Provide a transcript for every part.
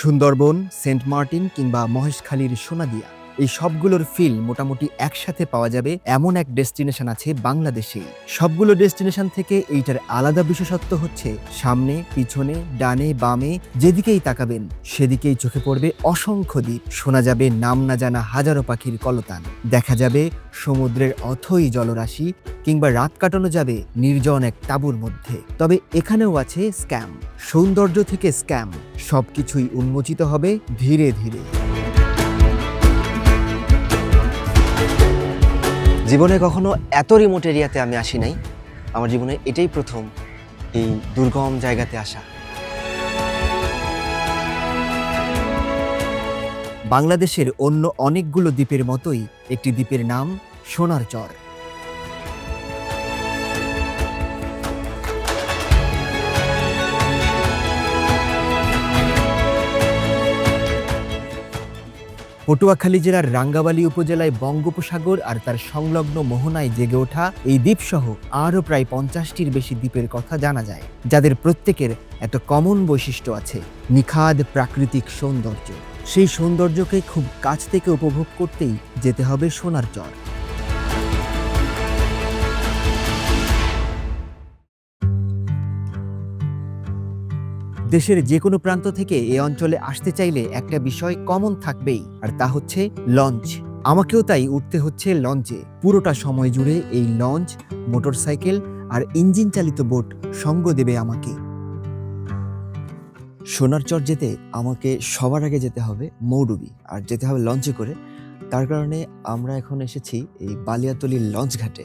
Sundarban, Saint Martin কিংবা মহেশখালীর সোনাদিয়া, এই সবগুলোর ফিল মোটামুটি একসাথে পাওয়া যাবে এমন এক ডেস্টিনেশন আছে বাংলাদেশে। সবগুলো ডেস্টিনেশন থেকে এইটার আলাদা বিশেষত্ব হচ্ছে সামনে, পিছনে, ডানে, বামে যেদিকেই তাকাবেন সেদিকেই চোখে পড়বে অসংখ্য দ্বীপ, শোনা যাবে নাম না জানা হাজারো পাখির কলতান, দেখা যাবে সমুদ্রের অথই জলরাশি, কিংবা রাত কাটানো যাবে নির্জন এক তাঁবুর মধ্যে। তবে এখানেও আছে স্ক্যাম, সৌন্দর্য থেকে স্ক্যাম, সবকিছুই উন্মোচিত হবে ধীরে ধীরে। জীবনে কখনো এত রিমোট এরিয়াতে আমি আসি নাই। আমার জীবনে এটাই প্রথম এই দুর্গম জায়গাতে আসা। বাংলাদেশের অন্য অনেকগুলো দ্বীপের মতোই একটি দ্বীপের নাম সোনার চর। পটুয়াখালী জেলার রাঙ্গাবালী উপজেলায় বঙ্গোপসাগর আর তার সংলগ্ন মোহনায় জেগে ওঠা এই দ্বীপসহ আরও প্রায় 50টির বেশি দ্বীপের কথা জানা যায়, যাদের প্রত্যেকের এত কমন বৈশিষ্ট্য আছে, নিখাদ প্রাকৃতিক সৌন্দর্য। সেই সৌন্দর্যকে খুব কাছ থেকে উপভোগ করতেই যেতে হবে সোনার চর। দেশের যে কোনো প্রান্ত থেকে এই অঞ্চলে আসতে চাইলে একটা বিষয় কমন থাকবেই, আর তা হচ্ছে লঞ্চ। আমাকেও তাই উঠতে হচ্ছে লঞ্চে। পুরোটা সময় জুড়ে এই লঞ্চ, মোটরসাইকেল আর ইঞ্জিন চালিত বোট সঙ্গ দেবে আমাকে। সোনার চর যেতে আমাকে সবার আগে যেতে হবে মৌডুবি, আর যেতে হবে লঞ্চে করে। তার কারণে আমরা এখন এসেছি এই বালিয়াতলির লঞ্চ ঘাটে।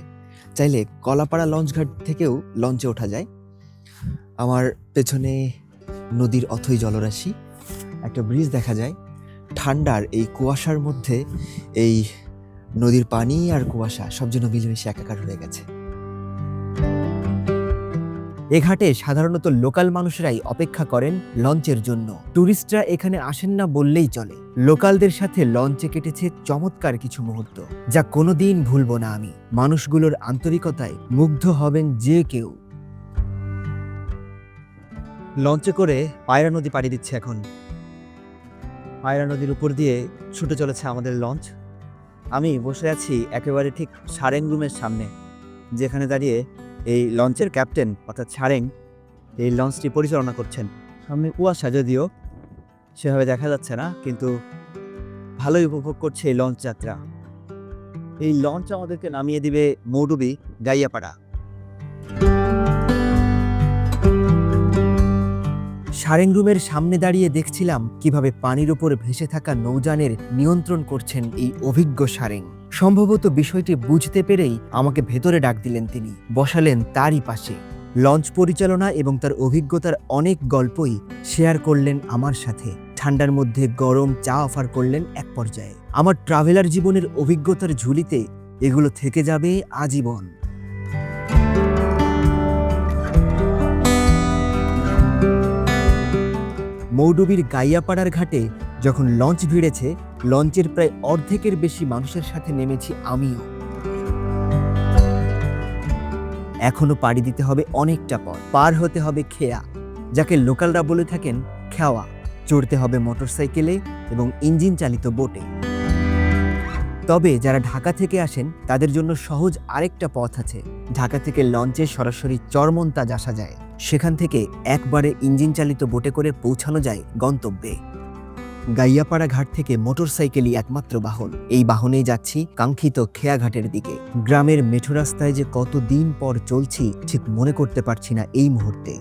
চাইলে কলাপাড়া লঞ্চ ঘাট থেকেও লঞ্চে ওঠা যায়। আমার পেছনে নদীর অথই জলরাশি, একটা ব্রিজ দেখা যায়। ঠান্ডার এই কুয়াশার মধ্যে এই নদীর পানি আর কুয়াশা সব যেন মিলেমিশে একাকার হয়ে গেছে। এ ঘাটে সাধারণত লোকাল মানুষেরাই অপেক্ষা করেন লঞ্চের জন্য। টুরিস্টরা এখানে আসেন না বললেই চলে। লোকালদের সাথে লঞ্চে কেটেছে চমৎকার কিছু মুহূর্ত, যা কোনোদিন ভুলবো না আমি। মানুষগুলোর আন্তরিকতায় মুগ্ধ হবেন যে কেউ। লঞ্চে করে পায়রা নদী পাড়ি দিচ্ছে এখন। পায়রা নদীর উপর দিয়ে ছুটে চলেছে আমাদের লঞ্চ। আমি বসে আছি একেবারে ঠিক সারেং রুমের সামনে, যেখানে দাঁড়িয়ে এই লঞ্চের ক্যাপ্টেন অর্থাৎ সারেং এই লঞ্চটি পরিচালনা করছেন। সামনে কুয়াশা, যদিও সেভাবে দেখা যাচ্ছে না, কিন্তু ভালোই উপভোগ করছে এই লঞ্চ যাত্রা। এই লঞ্চ আমাদেরকে নামিয়ে দিবে মৌডুবি গাইয়াপাড়া। সারেং রুমের সামনে দাঁড়িয়ে দেখছিলাম কিভাবে পানির উপর ভেসে থাকা নৌযানের নিয়ন্ত্রণ করছেন এই অভিজ্ঞ সারেং। সম্ভবত বিষয়টি বুঝতে পেরেই আমাকে ভেতরে ডাক দিলেন তিনি, বসালেন তারই পাশে। লঞ্চ পরিচালনা এবং তার অভিজ্ঞতার অনেক গল্পই শেয়ার করলেন আমার সাথে। ঠান্ডার মধ্যে গরম চা অফার করলেন এক পর্যায়ে। আমার ট্রাভেলার জীবনের অভিজ্ঞতার ঝুলিতে এগুলো থেকে যাবে আজীবন। মৌডুবির গাইয়াপাড়ার ঘাটে যখন লঞ্চ ভিড়েছে, লঞ্চের প্রায় অর্ধেকের বেশি মানুষের সাথে নেমেছি আমিও। এখনো পাড়ি দিতে হবে অনেকটা পথ, পার হতে হবে খেয়া, যাকে লোকালরা বলে থাকেন খেওয়া, চড়তে হবে মোটরসাইকেলে এবং ইঞ্জিন চালিত বোটে। তবে যারা ঢাকা থেকে আসেন তাদের জন্য সহজ আরেকটা পথ আছে। ঢাকা থেকে লঞ্চে সরাসরি চরমন্তাজ আসা যায়, সেখান থেকে একবারে ইঞ্জিন চালিত বোটে করে পৌঁছানো যায় গন্তব্যে। গাইয়াপাড়া ঘাট থেকে মোটরসাইকেলই একমাত্র বাহন। এই বাহনেই যাচ্ছি কাঙ্ক্ষিত খেয়াঘাটের দিকে। গ্রামের মেঠো রাস্তায় যে কতদিন পর চলছি ঠিক মনে করতে পারছি না এই মুহূর্তে।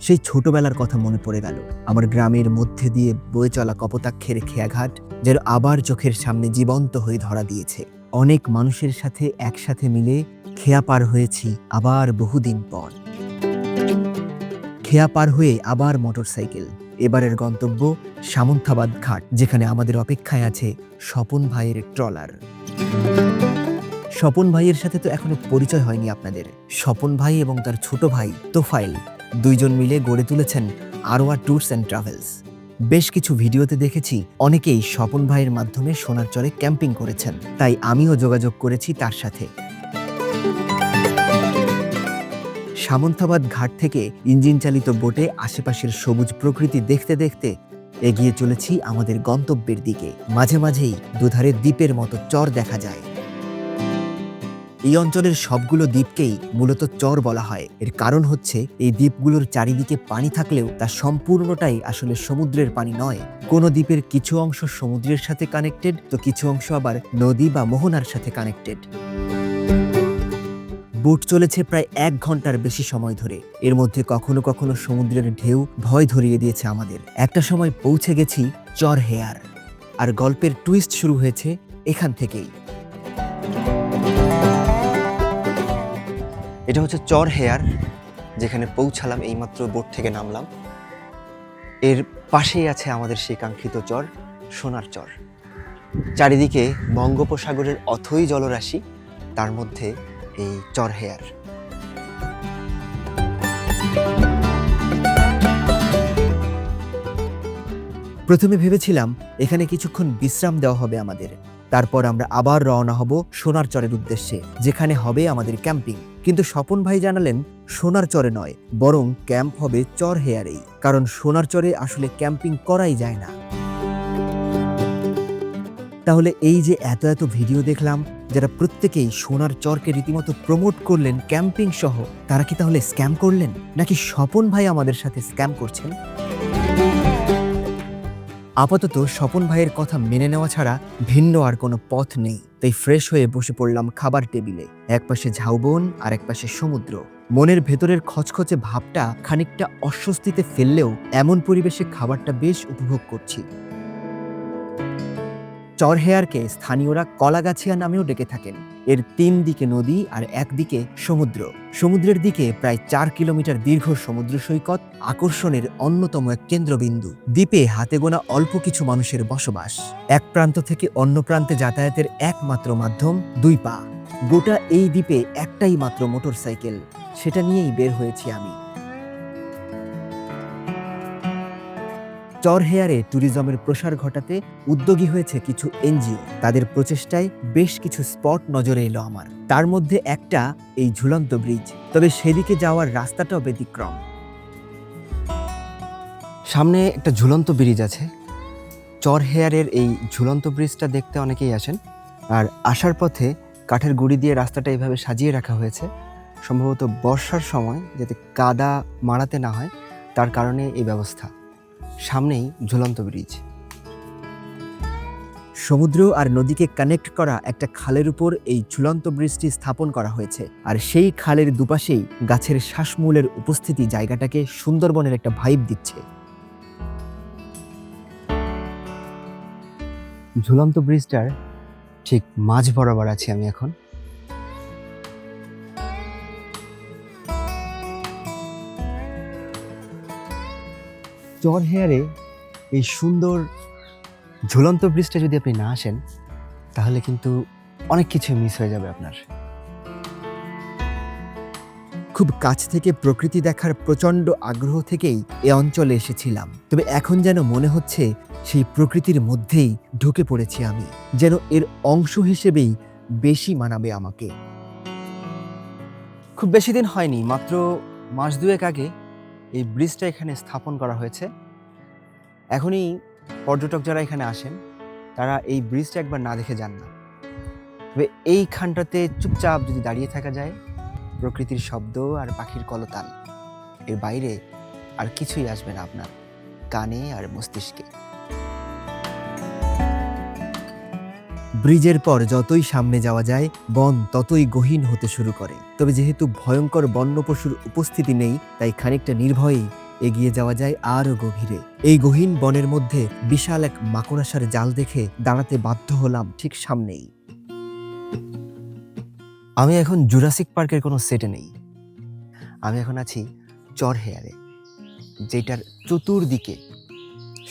সেই ছোটবেলার কথা মনে পড়ে গেল। আমার গ্রামের মধ্যে দিয়ে বয়ে চলা কপোতাক্ষের খেয়াঘাট যেন আবার চোখের সামনে জীবন্ত হয়ে ধরা দিয়েছে। অনেক মানুষের সাথে একসাথে মিলে খেয়া পার হয়েছি আবার বহুদিন পর। খেয়া পার হয়ে আবার মোটরসাইকেল। এবারের গন্তব্য সামন্থাবাদ ঘাট, যেখানে আমাদের অপেক্ষায় আছে স্বপন ভাইয়ের ট্রলার। স্বপন ভাইয়ের সাথে তো এখনো পরিচয় হয়নি আপনাদের। স্বপন ভাই এবং তার ছোট ভাই তোফাইল দুইজন মিলে গড়ে তুলেছেন আরোয়া ট্যুরস অ্যান্ড ট্রাভেলস। বেশ কিছু ভিডিওতে দেখেছি অনেকেই স্বপন ভাইয়ের মাধ্যমে সোনার চরে ক্যাম্পিং করেছেন, তাই আমিও যোগাযোগ করেছি তার সাথে। সামন্তাবাদ ঘাট থেকে ইঞ্জিন চালিত বোটে আশেপাশের সবুজ প্রকৃতি দেখতে দেখতে এগিয়ে চলেছি আমাদের গন্তব্যের দিকে। মাঝে মাঝেই দুধারে দ্বীপের মতো চর দেখা যায়। এই অঞ্চলের সবগুলো দ্বীপকেই মূলত চর বলা হয়। এর কারণ হচ্ছে এই দ্বীপগুলোর চারিদিকে পানি থাকলেও তা সম্পূর্ণটাই আসলে সমুদ্রের পানি নয়। কোনো দ্বীপের কিছু অংশ সমুদ্রের সাথে কানেক্টেড, তো কিছু অংশ আবার নদী বা মোহনার সাথে কানেক্টেড। বোট চলেছে প্রায় 1 ঘন্টার বেশি সময় ধরে। এর মধ্যে কখনো কখনো সমুদ্রের ঢেউ ভয় ধরিয়ে দিয়েছে আমাদের। একটা সময় পৌঁছে গেছি চর হেয়ার, আর গল্পের টুইস্ট শুরু হয়েছে এখান থেকেই। এটা হচ্ছে চর হেয়ার, যেখানে পৌঁছালাম এইমাত্র বোট থেকে নামলাম। এর পাশেই আছে আমাদের সেই কাঙ্ক্ষিত চর সোনার চর। চারিদিকে বঙ্গোপসাগরের অথই জলরাশি, তার মধ্যে এই চর হেয়ার। প্রথমে ভেবেছিলাম এখানে কিছুক্ষণ বিশ্রাম দেওয়া হবে আমাদের, তারপর আমরা আবার রওনা হব সোনার চরের উদ্দেশ্যে, যেখানে হবে আমাদের ক্যাম্পিং। কিন্তু স্বপন ভাই জানালেন সোনার চরে নয়, বরং ক্যাম্প হবে চর হেয়ারেই, কারণ সোনার চরে আসলে ক্যাম্পিং করাই যায় না। তাহলে এই যে এত এত ভিডিও দেখলাম, যারা প্রত্যেকেই সোনার চরকে রীতিমতো প্রমোট করলেন ক্যাম্পিং সহ, তারা কি তাহলে স্ক্যাম করলেন, নাকি স্বপন ভাই আমাদের সাথে স্ক্যাম করছেন? আপাতত স্বপন ভাইয়ের কথা মেনে নেওয়া ছাড়া ভিন্ন আর কোনো পথ নেই। তাই ফ্রেশ হয়ে বসে পড়লাম খাবার টেবিলে। একপাশে ঝাউবন আর একপাশে সমুদ্র। মনের ভেতরের খচখচে ভাবটা খানিকটা অস্বস্তিতে ফেললেও এমন পরিবেশে খাবারটা বেশ উপভোগ করছি। চর হেয়ারকে স্থানীয়রা কলাগাছিয়া নামেও ডেকে থাকেন। এর 3 দিকে নদী আর একদিকে সমুদ্র। সমুদ্রের দিকে প্রায় 4 কিলোমিটার দীর্ঘ সমুদ্র সৈকত আকর্ষণের অন্যতম এক কেন্দ্রবিন্দু। দ্বীপে হাতে গোনা অল্প কিছু মানুষের বসবাস। এক প্রান্ত থেকে অন্য প্রান্তে যাতায়াতের একমাত্র মাধ্যম 2 পা। গোটা এই দ্বীপে একটাই মাত্র মোটরসাইকেল, সেটা নিয়েই বের হয়েছি আমি। চর হেয়ারে ট্যুরিজমের প্রসার ঘটাতে উদ্যোগী হয়েছে কিছু এনজিও। তাদের প্রচেষ্টায় বেশ কিছু স্পট নজরে এলো আমার। তার মধ্যে একটা এই ঝুলন্ত ব্রিজ। তবে সেদিকে যাওয়ার রাস্তাটাও ব্যতিক্রম। সামনে একটা ঝুলন্ত ব্রিজ আছে। চর হেয়ারের এই ঝুলন্ত ব্রিজটা দেখতে অনেকেই আসেন, আর আসার পথে কাঠের গুঁড়ি দিয়ে রাস্তাটা এইভাবে সাজিয়ে রাখা হয়েছে, সম্ভবত বর্ষার সময় যাতে কাদা মারাতে না হয় তার কারণে এই ব্যবস্থা। সামনেই ঝুলন্ত ব্রিজ। সমুদ্র আর নদীকে কানেক্ট করা একটা খালের উপর এই ঝুলন্ত ব্রিজটি স্থাপন করা হয়েছে, আর সেই খালের দুপাশেই গাছের শ্বাসমূলের উপস্থিতি জায়গাটাকে সুন্দরবনের একটা ভাইব দিচ্ছে। ঝুলন্ত ব্রিজটার ঠিক মাঝ বরাবর আছি আমি এখন। চর হেয়ারে এই সুন্দর ঝুলন্ত ব্রিজটা যদি আপনি না আসেন, তাহলে কিন্তু অনেক কিছু মিস হয়ে যাবে আপনার। খুব কাছ থেকে প্রকৃতি দেখার প্রচণ্ড আগ্রহ থেকেই এ অঞ্চলে এসেছিলাম, তবে এখন যেন মনে হচ্ছে সেই প্রকৃতির মধ্যেই ঢুকে পড়েছি আমি, যেন এর অংশ হিসেবেই বেশি মানাবে আমাকে। খুব বেশি দিন হয়নি, মাত্র মাস 2 আগে এই ব্রিজটা এখানে স্থাপন করা হয়েছে। এখনই পর্যটক যারা এখানে আসেন তারা এই ব্রিজটা একবার না দেখে যান না। তবে এইখানটাতে চুপচাপ যদি দাঁড়িয়ে থাকা যায়, প্রকৃতির শব্দ আর পাখির কলতান, এর বাইরে আর কিছুই আসবে না আপনার কানে আর মস্তিষ্কে। ব্রিজের পর যতই সামনে যাওয়া যায়, বন ততই গহীন হতে শুরু করে। তবে যেহেতু ভয়ঙ্কর বন্য পশুর উপস্থিতি নেই, তাই খানিকটা নির্ভয়েই এগিয়ে যাওয়া যায় আরও গভীরে। এই গহীন বনের মধ্যে বিশাল এক মাকড়সার জাল দেখে দাঁড়াতে বাধ্য হলাম ঠিক সামনেই। আমি এখন জুরাসিক পার্কের কোনো সেটে নেই। আমি এখন আছি চর হেয়ারে, যেটার চতুর্দিকে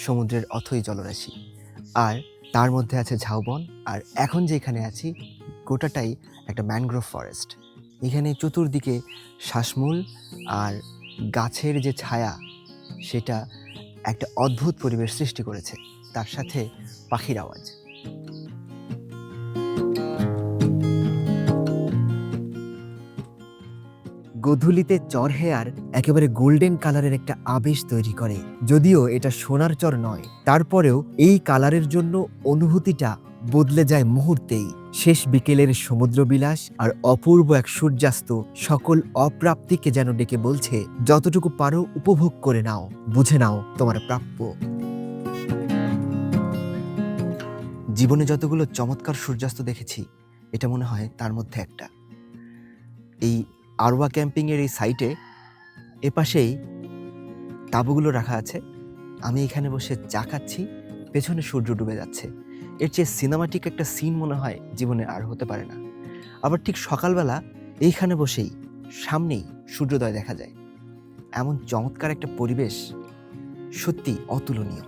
সমুদ্রের অথই জলরাশি, আর তার মধ্যে আছে ঝাউবন। আর এখন যেখানে আছি গোটাটাই একটা ম্যানগ্রোভ ফরেস্ট। এখানে চতুর্দিকে শ্বাসমূল আর গাছের যে ছায়া, সেটা একটা অদ্ভুত পরিবেশ সৃষ্টি করেছে, তার সাথে পাখির আওয়াজ। গোধূলিতে চর হেয়ার একেবারে গোল্ডেন কালারের একটা আবেশ তৈরি করে। যদিও এটা সোনার চর নয়, তারপরেও এই কালারের জন্য অনুভূতিটা বদলে যায় মুহূর্তেই। শেষ বিকেলের সমুদ্র বিলাস আর অপূর্ব এক সূর্যাস্ত সকল অপ্রাপ্তিকে যেন ডেকে বলছে, যতটুকু পারো উপভোগ করে নাও, বুঝে নাও তোমার প্রাপ্য। জীবনে যতগুলো চমৎকার সূর্যাস্ত দেখেছি, এটা মনে হয় তার মধ্যে একটা। এই আরওয়া ক্যাম্পিংয়ের এই সাইটে এপাশেই তাঁবুগুলো রাখা আছে। আমি এখানে বসে চা খাচ্ছি, পেছনে সূর্য ডুবে যাচ্ছে। এর চেয়ে সিনেমাটিক একটা সিন মনে হয় জীবনে আর হতে পারে না। আবার ঠিক সকালবেলা এইখানে বসেই সামনেই সূর্যোদয় দেখা যায়। এমন চমৎকার একটা পরিবেশ সত্যি অতুলনীয়।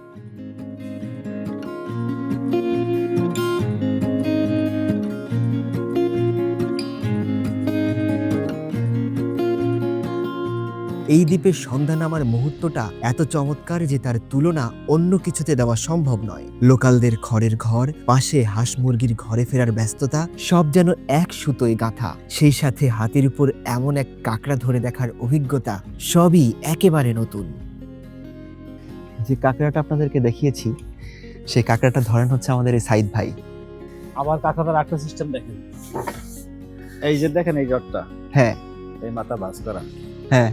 এই দ্বীপে সন্ধ্যা নামার মুহূর্তটা এত চমৎকার যে তার তুলনা অন্য কিছুতে দেওয়া সম্ভব নয়। লোকালদের খড়ের ঘর, পাশে হাঁস মুরগির ঘরে ফেরার ব্যস্ততা, সব যেন এক সুতোয় গাঁথা। সেই সাথে হাতের উপর এমন এক কাঁকড়া ধরে দেখার অভিজ্ঞতা, সবই একেবারে নতুন। যে কাঁকড়াটা আপনাদেরকে দেখিয়েছি, সেই কাঁকড়াটা ধরেন হচ্ছে আমাদের এই সাইদ ভাই। আমার কাঁকড়ার একটা সিস্টেম দেখেন, এই যে দেখেন এই জটটা, হ্যাঁ এই মাথা ভাঁজ করা, হ্যাঁ।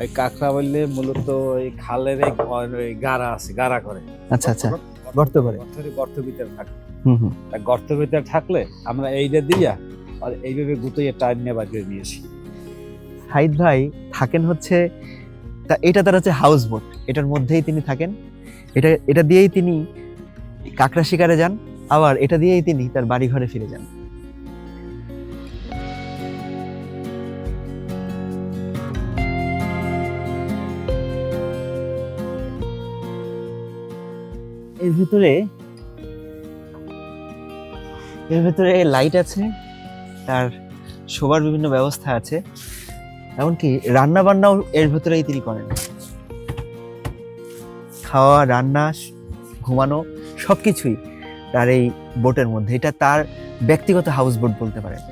এই কাঁকড়া বললে মূলত এই খালের এই গাড়া আছে, গাড়া করে, আচ্ছা আচ্ছা, গর্ত করে, গর্ত ভিতরে থাকে। গর্ত ভিতরে থাকলে আমরা এইটা দিয়া আর এইভাবে গুটিয়ে টাইম নিয়ে বাদ করে নিয়েছি। সাইদ ভাই থাকেন হচ্ছে, এটা তার হচ্ছে হাউস বোট, এটার মধ্যেই তিনি থাকেন। এটা দিয়েই তিনি কাঁকড়া শিকারে যান, আবার এটা দিয়েই তিনি তার বাড়ি ঘরে ফিরে যান। এর ভেতরে লাইট আছে, তার শোবার বিভিন্ন ব্যবস্থা আছে, এমনকি রান্না বান্নাও এর ভেতরেই তিনি করেন। খাওয়া, রান্না, ঘুমানো সবকিছুই তার এই বোটের মধ্যে। এটা তার ব্যক্তিগত হাউস বোট বলতে পারেন।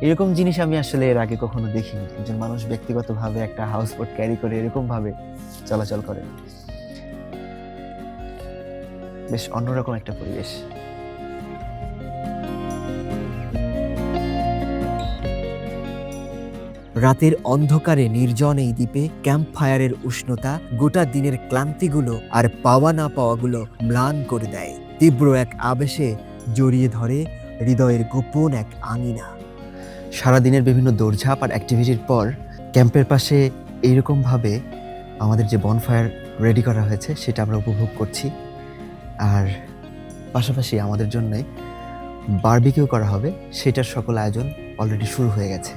এরকম জিনিস আমি আসলে এর আগে কখনো দেখিনি, একজন মানুষ ব্যক্তিগতভাবে একটা হাউস বোট ক্যারি করে এরকম ভাবে চলাচল করে। বেশ অন্যরকম একটা পরিবেশ। রাতের অন্ধকারে নির্জন এই দ্বীপে ক্যাম্প ফায়ারের উষ্ণতা গোটা দিনের ক্লান্তিগুলো আর পাওয়া না পাওয়াগুলো ম্লান করে দেয়। তীব্র এক আবেশে জড়িয়ে ধরে হৃদয়ের গোপন এক আঙিনা। সারাদিনের বিভিন্ন দৌড়ঝাঁপ আর অ্যাক্টিভিটির পর ক্যাম্পের পাশে এইরকমভাবে আমাদের যে বনফায়ার রেডি করা হয়েছে সেটা আমরা উপভোগ করছি। আর পাশাপাশি আমাদের জন্য বারবিকিউ করা হবে, সেটার সকল আয়োজন অলরেডি শুরু হয়ে গেছে।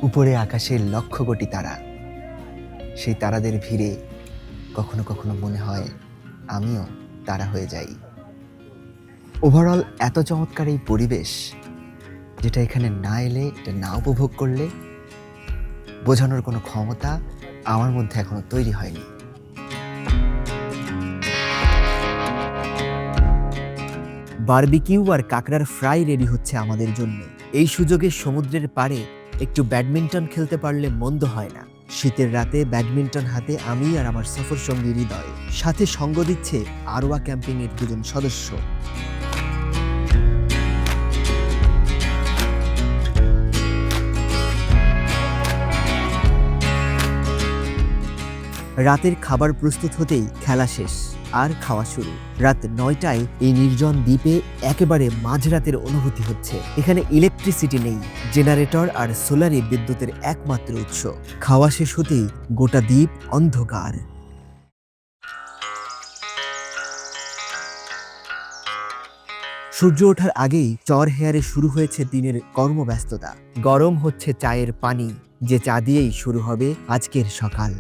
উপরে আকাশে লক্ষ কোটি তারা, সেই তারাদের ভিড়ে কখনো কখনো মনে হয় আমিও তারা হয়ে যাই। ওভারঅল এত চমৎকার এই পরিবেশ, যেটা এখানে না এলে, এটা না উপভোগ করলে বোঝানোর কোনো ক্ষমতা আমার মধ্যে এখনো তৈরি হয়নি। বারবিকিউ আর কাঁকড়ার ফ্রাই রেডি হচ্ছে আমাদের জন্য। এই সুযোগে সমুদ্রের পাড়ে একটু ব্যাডমিন্টন খেলতে পারলে মন্দ হয় না। শীতের রাতে ব্যাডমিন্টন হাতে আমি আর আমার সফর সঙ্গী হৃদয়, সাথে সঙ্গ দিচ্ছে আরওয়া ক্যাম্পিং এর দুজন সদস্য। রাতের খাবার প্রস্তুত হতেই খেলা শেষ আর খাওয়া শুরু। রাত 9টায় এই নির্জন দ্বীপে একেবারে মাঝরাতের অনুভূতি হচ্ছে। এখানে ইলেকট্রিসিটি নেই, জেনারেটর আর সোলারই বিদ্যুতের একমাত্র উৎস। খাওয়া শেষ হতেই গোটা দ্বীপ অন্ধকার। সূর্য ওঠার আগেই চর হেয়ারে শুরু হয়েছে দিনের কর্মব্যস্ততা। গরম হচ্ছে চায়ের পানি, যে চা দিয়েই শুরু হবে আজকের সকাল।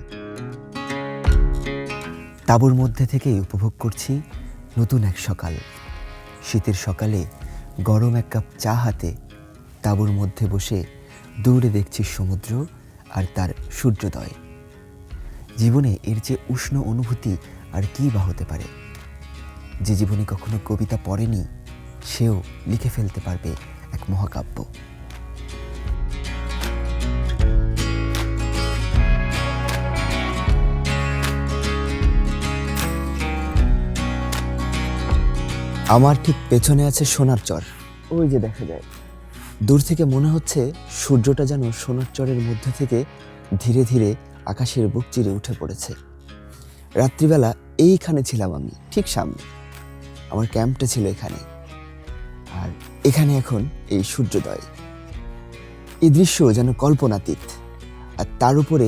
তাঁবুর মধ্যে থেকেই উপভোগ করছি নতুন এক সকাল। শীতের সকালে গরম এক কাপ চা হাতে তাঁবুর মধ্যে বসে দূরে দেখছি সমুদ্র আর তার সূর্যোদয়। জীবনে এর যে উষ্ণ অনুভূতি আর কী বা হতে পারে। যে জীবনে কখনো কবিতা পড়েনি, সেও লিখে ফেলতে পারবে এক মহাকাব্য। আমার ঠিক পেছনে আছে সোনার চর, ওই যে দেখা যায়। দূর থেকে মনে হচ্ছে সূর্যটা যেন সোনার চরের মধ্যে থেকে ধীরে ধীরে আকাশের বুক চিরে উঠে পড়েছে। রাত্রিবেলা এইখানে ছিলাম আমি, ঠিক সামনে। আমার ক্যাম্পটা ছিল এখানে, আর এখানে এখন এই সূর্যোদয়। এই দৃশ্য যেন কল্পনাতীত। আর তার উপরে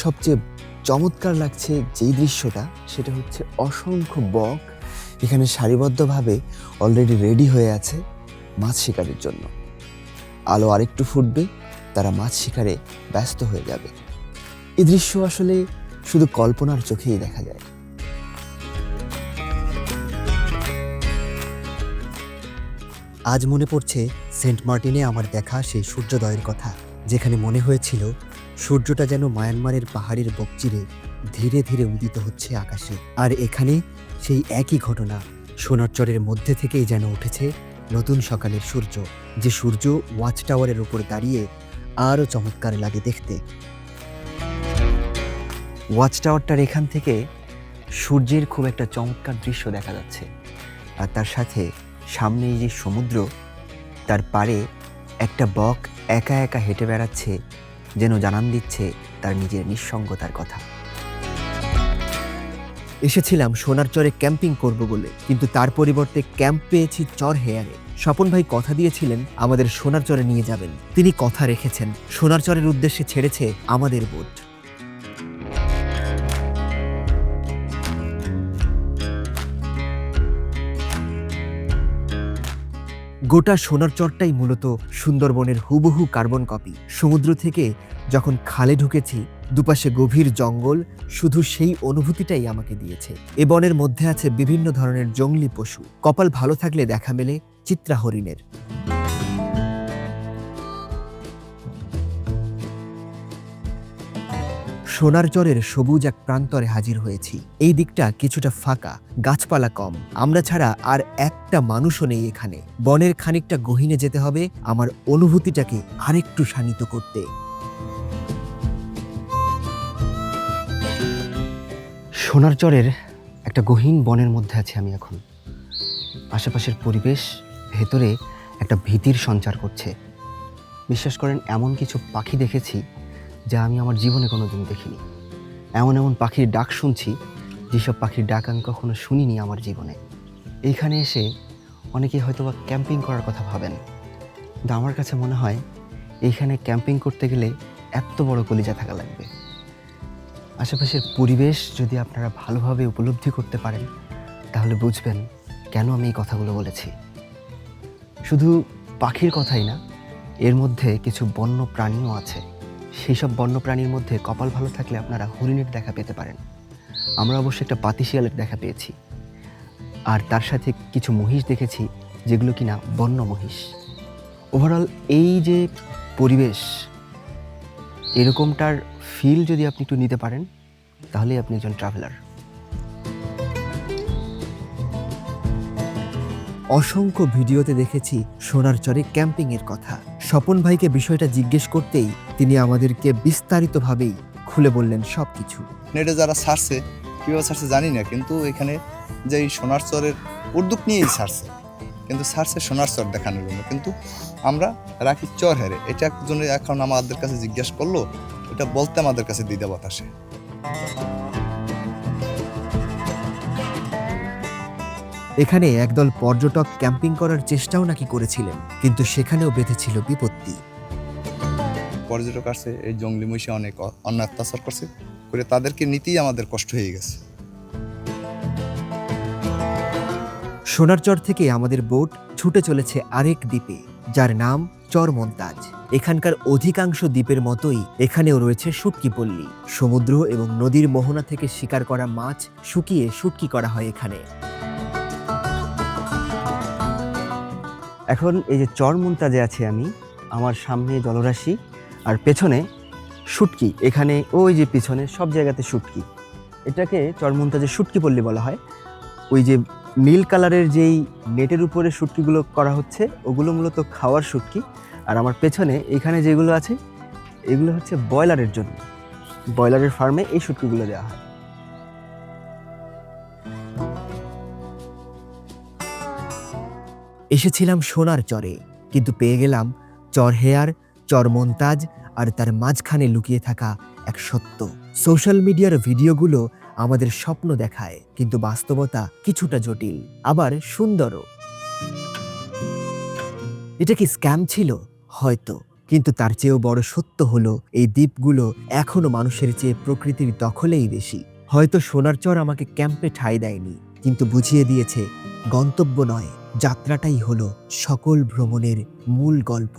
সবচেয়ে চমৎকার লাগছে যেই দৃশ্যটা, সেটা হচ্ছে অসংখ্য বক এখানে সারিবদ্ধভাবে অলরেডি রেডি হয়ে আছে মাছ শিকারের জন্য। আলো আরেকটু ফুটবে, তারা মাছ শিকারে ব্যস্ত হয়ে যাবে। এই দৃশ্য আসলে শুধু কল্পনার চোখেই দেখা যায়। আজ মনে পড়ছে সেন্ট মার্টিনে আমার দেখা সেই সূর্যোদয়ের কথা, যেখানে মনে হয়েছিল সূর্যটা যেন মায়ানমারের পাহাড়ের বুক চিরে ধীরে ধীরে উদিত হচ্ছে আকাশে। আর এখানে সেই একই ঘটনা, সোনার চরের মধ্যে থেকেই যেন উঠেছে নতুন সকালের সূর্য, যে সূর্য ওয়াচ টাওয়ারের উপর দাঁড়িয়ে আরও চমৎকার লাগে দেখতে। ওয়াচ টাওয়ারটার এখান থেকে সূর্যের খুব একটা চমৎকার দৃশ্য দেখা যাচ্ছে। আর তার সাথে সামনেই যে সমুদ্র, তার পাড়ে একটা বক একা একা হেঁটে বেড়াচ্ছে, যেন জানান দিচ্ছে তার নিজের নিঃসঙ্গতার কথা। এসেছিলাম সোনার চরে ক্যাম্পিং করব বলে, কিন্তু তার পরিবর্তে ক্যাম্প পেয়েছি চর হেয়ারে। স্বপন ভাই কথা দিয়েছিলেন আমাদের সোনার চরে নিয়ে যাবেন, তিনি কথা রেখেছেন। সোনার চরের উদ্দেশ্যে ছেড়েছে আমাদের বোট। গোটা সোনার চরটাই মূলত সুন্দরবনের হুবহু কার্বন কপি। সমুদ্র থেকে যখন খালে ঢুকেছি, দুপাশে গভীর জঙ্গল, শুধু সেই অনুভূতিটাই আমাকে দিয়েছে। এ বনের মধ্যে আছে বিভিন্ন ধরনের জংলি পশু, কপাল ভালো থাকলে দেখা মেলে চিত্রা হরিণের। সোনার চরের সবুজ এক প্রান্তরে হাজির হয়েছি। এই দিকটা কিছুটা ফাঁকা, গাছপালা কম, আমরা ছাড়া আর একটা মানুষও নেই এখানে। বনের খানিকটা গহীনে যেতে হবে আমার অনুভূতিটাকে আরেকটু শানিত করতে। সোনার চরের একটা গহীন বনের মধ্যে আছি আমি এখন। আশেপাশের পরিবেশ ভেতরে একটা ভীতির সঞ্চার করছে। বিশ্বাস করেন, এমন কিছু পাখি দেখেছি যা আমি আমার জীবনে কোনোদিন দেখিনি। এমন এমন পাখির ডাক শুনছি, যেসব পাখির ডাক আমি কখনো শুনিনি আমার জীবনে। এইখানে এসে অনেকেই হয়তোবা ক্যাম্পিং করার কথা ভাবেন, কিন্তু আমার কাছে মনে হয় এইখানে ক্যাম্পিং করতে গেলে এত বড় কলিজা থাকা লাগবে। আশেপাশের পরিবেশ যদি আপনারা ভালোভাবে উপলব্ধি করতে পারেন, তাহলে বুঝবেন কেন আমি এই কথাগুলো বলেছি। শুধু পাখির কথাই না, এর মধ্যে কিছু বন্য প্রাণীও আছে। সেই সব বন্যপ্রাণীর মধ্যে কপাল ভালো থাকলে আপনারা হরিণের দেখা পেতে পারেন। আমরা অবশ্যই একটা পাতিশিয়ালের দেখা পেয়েছি, আর তার সাথে কিছু মহিষ দেখেছি, যেগুলো কিনা বন্য মহিষ। ওভারঅল এই যে পরিবেশ, এরকমটার ফিল যদি আপনি একটু নিতে পারেন, তাহলেই আপনি একজন ট্রাভেলার। অসংখ্য ভিডিওতে দেখেছি সোনার চরে ক্যাম্পিংয়ের কথা। স্বপন ভাইকে বিষয়টা জিজ্ঞেস করতেই তিনি আমাদেরকে বিস্তারিতভাবেই খুলে বললেন সব কিছু। নেটে যারা ছাড়ছে, কীভাবে ছাড়ছে জানি না, কিন্তু এখানে যে এই সোনার চরের উদ্যোগ নিয়েই ছাড়ছে, কিন্তু ছাড়ছে সোনার চর দেখানোর জন্য। কিন্তু আমরা রাখি চর হেরে, এটা একজনে এখন আমাদের কাছে জিজ্ঞাসা করলো, এটা বলতে আমাদের কাছে দিদা বাতাসে। এখানে একদল পর্যটক ক্যাম্পিং করার চেষ্টাও নাকি করেছিলেন, কিন্তু সেখানেও বেঁধেছিল বিপত্তি। পর্যটক আসছে, এই জঙ্গলি মহিষে অনেক অন্যায় অত্যাচার করছে, করে তাদেরকে নিতেই আমাদের কষ্ট হয়ে গেছে। সোনার চর থেকে আমাদের বোট ছুটে চলেছে আরেক দ্বীপে, যার নাম চর মন্তাজ। এখানকার অধিকাংশ দ্বীপের মতোই এখানেও রয়েছে শুটকি পল্লী। সমুদ্র এবং নদীর মোহনা থেকে শিকার করা মাছ শুকিয়ে শুটকি করা হয় এখানে। এখন এই যে চর মন্তাজে আছি আমি, আমার সামনে জলরাশি আর পেছনে শুটকি। এখানে ওই যে পিছনে সব জায়গাতে শুটকি। এটাকে চর মন্তাজের শুটকি পল্লী বলা হয়। ওই যে নীল কালারের যেই নেটের উপরে শুটকিগুলো করা হচ্ছে, ওগুলো মূলত খাওয়ার শুটকি। আর আমার পেছনে এখানে যেগুলো আছে, এগুলো হচ্ছে ব্রয়লারের জন্য। ব্রয়লারের ফার্মে এই শুটকিগুলো দেওয়া হয়। এসেছিলাম সোনার চরে, কিন্তু পেয়ে গেলাম চর হেয়ার, চর মন্তাজ আর তার মাঝখানে লুকিয়ে থাকা এক সত্য। সোশ্যাল মিডিয়ার ভিডিওগুলো আমাদের স্বপ্ন দেখায়, কিন্তু বাস্তবতা কিছুটা জটিল, আবার সুন্দরও। এটা কি স্ক্যাম ছিল? হয়তো, কিন্তু তার চেয়েও বড় সত্য হলো এই দ্বীপগুলো এখনো মানুষের চেয়ে প্রকৃতির দখলেই বেশি। হয়তো সোনার চর আমাকে ক্যাম্পে ঠাঁই দেয়নি, কিন্তু বুঝিয়ে দিয়েছে গন্তব্য নয়, যাত্রাটাই হলো সকল ভ্রমণের মূল গল্প।